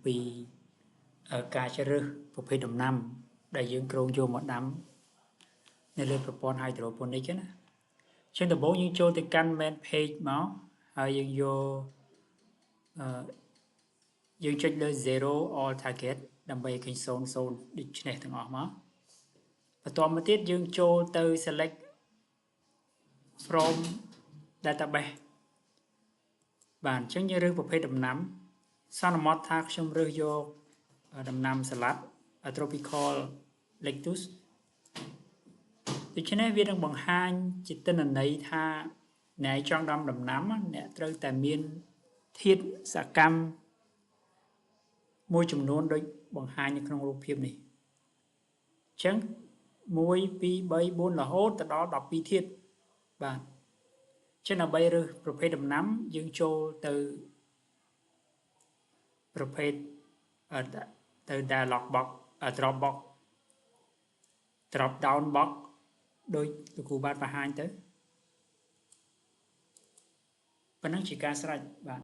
ពីការជ្រើសប្រភេទដំណាំដែលយើងគ្រោងយកមកដាំនៅលើប្រព័ន្ធ hydroponic ណាចឹងដំបូងយើងចូលទៅកាន់ main page មកហើយយើងយកយើងចុចលើ zero all target ដើម្បីឃើញ00ដូចនេះទាំងអស់មកបន្តមកទៀតយើងចូលទៅ select from database បាទអញ្ចឹងយើងរើសប្រភេទដំណាំសន្មតថាខ្ញុំរើសយកដំណាំសាឡាត់ tropical lettuce ដូច្នេះវានឹងបង្ហាញជាទិន្នន័យថាអ្នកចង់ដាំដំណាំអ្នកត្រូវតែមានធាតុសកម្មមួយចំនួនដូចបង្ហាញនៅក្នុងរូបភាពនេះអញ្ចឹង1 2 3 4រហូតដល់12ធាតុបាទចឹងដើម្បីរើសប្រភេទដំណាំយើងចូលទៅប្រភេទទៅ dialog box drop down box ដោយលោកគ្រូបានបង្ហាញទៅប៉ុណ្ណឹងជាការស្រេចបាទ